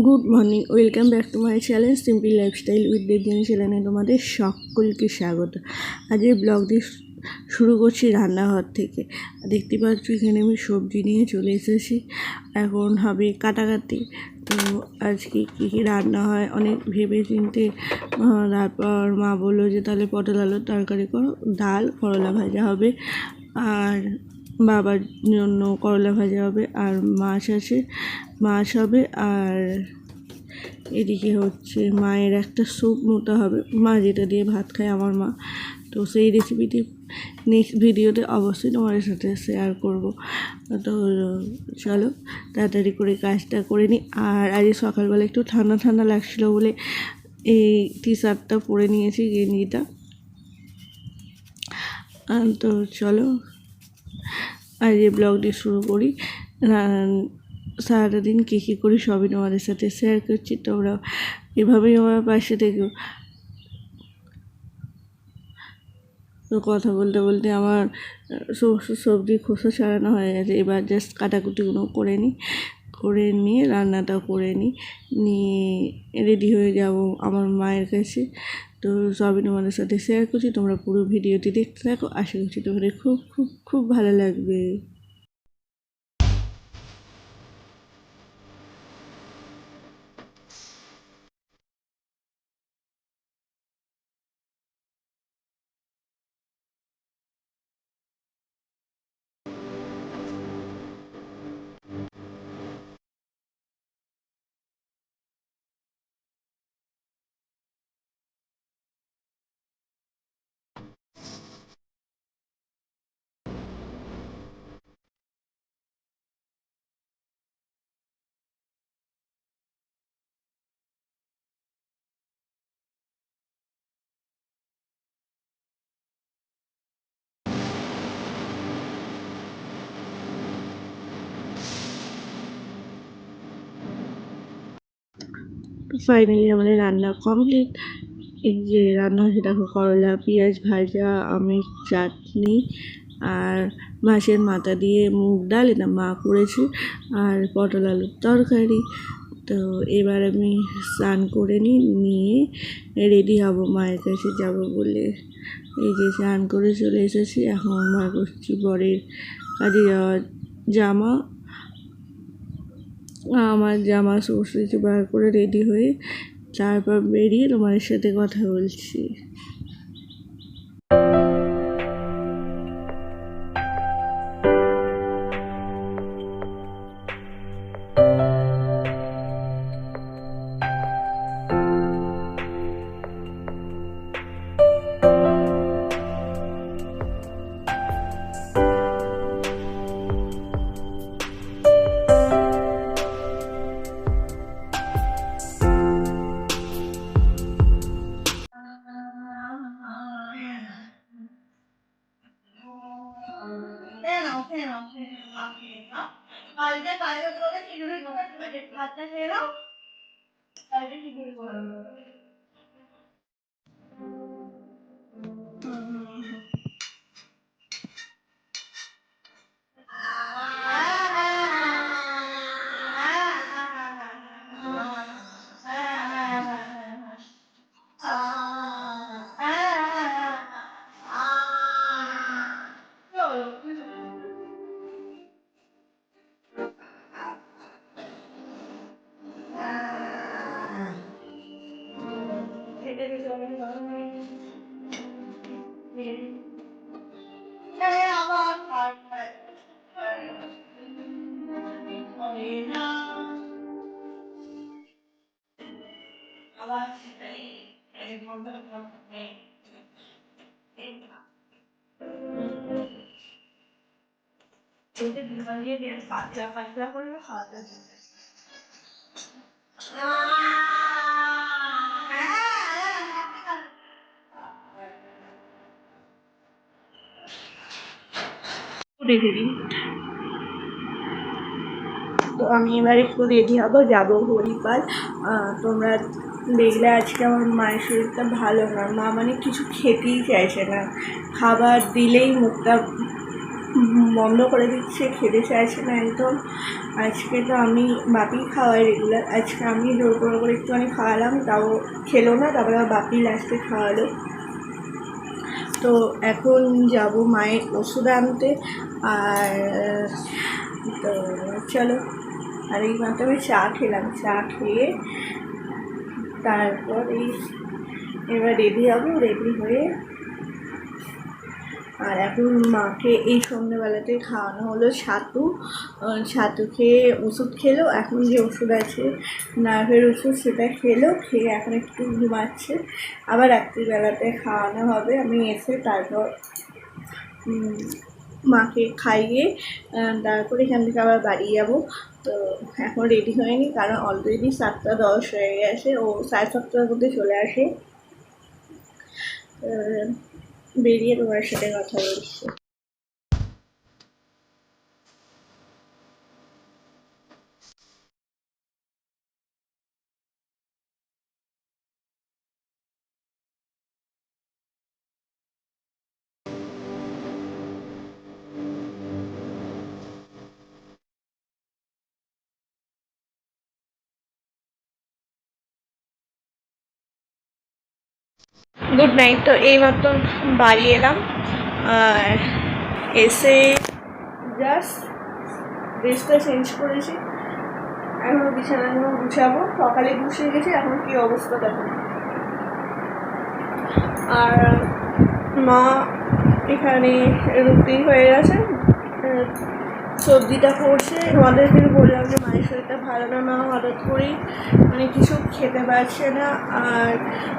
Good morning, welcome back to my channel simple lifestyle with Debjani চ্যানেলে তোমাদের সকলকে স্বাগত। আজকের ব্লগ দিয়ে শুরু করছি রান্নাঘর থেকে। দেখতে পাচ্ছ এখানে আমি সবজি নিয়ে চলে এসেছি, এখন হবে কাটাকাটি। তো আজকে কী কী রান্না হয় অনেক ভেবে চিনতে, তারপর মা বললো যে তাহলে পটল আলুর তরকারি করো, ডাল করলা ভাজা হবে, আর বাবার জন্য করলা ভাজা হবে, আর মাছ হবে, আর এদিকে হচ্ছে মায়ের একটা স্যুপ মতো হবে, মা যেটা দিয়ে ভাত খায় আমার মা। তো সেই রেসিপিটি নেক্সট ভিডিওতে অবশ্যই তোমাদের সাথে শেয়ার করব। তো চলো তাড়াতাড়ি করে কাজটা করে নিই। আর আজ সকালবেলা একটু ঠান্ডা ঠান্ডা লাগছিলো বলে এই টি শার্টটা পরে নিয়েছি, গেঞ্জিটা। তো চলো আজ এই ব্লগটি শুরু করি। সারাটা দিন কী কী করি সবই তোমাদের সাথে শেয়ার করছি, তোমরা এভাবেই আমার পাশে থেকো। তো কথা বলতে বলতে আমার সমস্ত সবজি খোসা ছাড়ানো হয়ে গেছে, এবার জাস্ট কাটাকুটিগুলো করে নিয়ে রান্নাটা করে নিয়ে রেডি হয়ে যাব আমার মায়ের কাছে। তো সবই তোমাদের সাথে শেয়ার করছি, তোমরা পুরো ভিডিওটি দেখতে থাকো, আশা করছি তোমাদের খুব খুব খুব ভালো লাগবে। ফাইনালি আমাদের রান্না কমপ্লিট। এই যে রান্না হচ্ছে দেখো, করলা পেঁয়াজ ভাজা, আমের চাটনি, আর মাছের মাথা দিয়ে মুগ ডাল, এটা মা করেছে, আর পটল আলুর তরকারি। তো এবার আমি স্নান করে নিয়ে রেডি হব, মায়ের কাছে যাব বলে। এই যে স্নান করে চলে এসেছি, এখন বার করছি বরের কাজে যাওয়ার জামা। আমার জামা সমস্ত কিছু বার করে রেডি হয়ে তারপর বেরিয়ে তোমাদের সাথে কথা বলছি। রেখে দিই। তো আমি এবার একটু রেডি হবো, যাবো হরিপাল। তোমরা দেখলে আজকে আমার মায়ের শরীরটা ভালো না, মা মানে কিছু খেতেই চাইছে না, খাবার দিলেই মুখটা বন্ধ করে দিচ্ছে, খেতে চাইছে না একদম। আজকে তো আমি বাপি খাওয়াই রেগুলার, আজকে আমি জোর করে একটুখানি খাওয়ালাম, তাও খেলো না, তারপরে বাপি লাস্টে খাওয়ালো। তো এখন যাব মায়ের ওষুধ আনতে। আর তো চলো, আর এই মাত্র আমি চা খেলাম, চা খেয়ে তারপর এবার রেডি হবো, রেডি হয়ে আর এখন মাকে এই সন্ধ্যেবেলাতে খাওয়ানো হলো ছাতু খেয়ে ওষুধ খেলো। এখন যে ওষুধ আছে নার্ভের ওষুধ সেটা খেলো, খেয়ে এখন একটু ঘুমাচ্ছে। আবার রাত্রিবেলাতে খাওয়ানো হবে, আমি এসে তারপর মাকে খাইয়ে তারপর এখান থেকে আবার বাড়ি যাবো। তো এখন রেডি হয়নি, কারণ অলরেডি 7:10 হয়ে গেছে, ও 7:30টার মধ্যে চলে আসে। বেরিয়ে তোমার সাথে কথা বলছি। Good night. তো এইমাত্র বাড়ি এলাম, আর এসে জাস্ট ড্রেসটা চেঞ্জ করেছি, এখনও বিছানাগুলো গুছাবো। সকালে গুছিয়ে গেছি, এখন কি অবস্থা দেখো। আর মা এখানে রুটি হয়ে গেছে, সবজিটা করছে। তোমাদের কিন্তু বললাম যে মায়ের শরীরটা ভালো না, মা হঠাৎ করেই মানে কিছু খেতে পারছে না, আর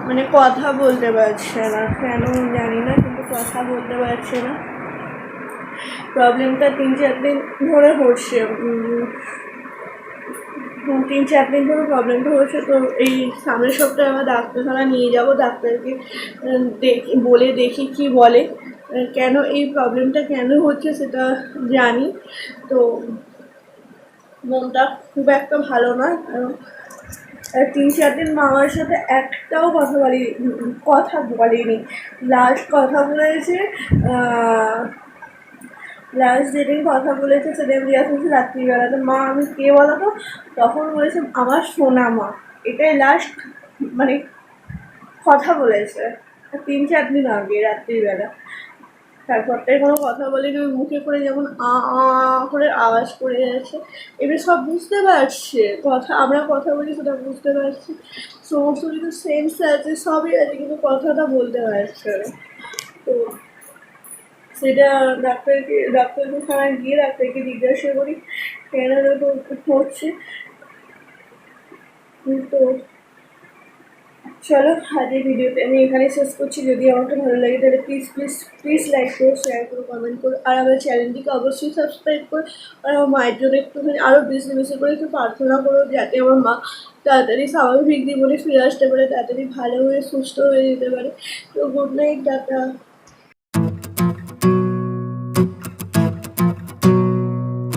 মানে কথা বলতে পারছে না, কেন জানি না, কিন্তু কথা বলতে পারছে না। প্রবলেমটা 3-4 দিন ধরে হচ্ছে, 3-4 দিন ধরে প্রবলেমটা হচ্ছে। তো এই সামনের সপ্তাহে আমার ডাক্তারখানা নিয়ে যাব, ডাক্তারকে বলে দেখি কি বলে, কেন এই প্রবলেমটা কেন হচ্ছে সেটা জানি। তো মনটা খুব একটা ভালো না, 3-4 দিন মামার সাথে একটাও কথা বলিনি। লাস্ট কথা বলেছে, লাস্ট যেদিন কথা বলেছে সেদিন জিজ্ঞাসা করছি রাত্রিবেলাতে, মা আমি কে বলো তো? তখন বলেছে আমার সোনা মা। এটাই লাস্ট মানে কথা বলেছে 3-4 দিন আগে রাত্রিবেলা। তারপরটাই কোনো কথা বলিনি, ওই মুখে করে যেমন করে আওয়াজ করে যাচ্ছে। এবার সব বুঝতে পারছে, আমরা কথা বলি সেটা বুঝতে পারছি, সমস্ত কিছু সেন্স আছে, সবই আছে, কিন্তু কথাটা বলতে পারছে না। তো সেটা ডাক্তারখানায় গিয়ে ডাক্তারকে জিজ্ঞাসা করি কেন এরকম হচ্ছে। তো চলো, আজকের ভিডিওটা আমি এখানে শেষ করছি। যদি আমাকে ভালো লাগে তাহলে প্লিজ লাইক করো, শেয়ার করো, কমেন্ট করো, আর আমার চ্যানেলটিকে অবশ্যই সাবস্ক্রাইব করো। আর আমার মায়ের জন্য একটুখানি আরও বেশি করে একটু প্রার্থনা করো, যাতে আমার মা তাড়াতাড়ি স্বাভাবিক জীবনে ফিরে আসতে পারে, তাড়াতাড়ি ভালো হয়ে সুস্থ হয়ে যেতে পারে। তো গুড নাইট, টাটা।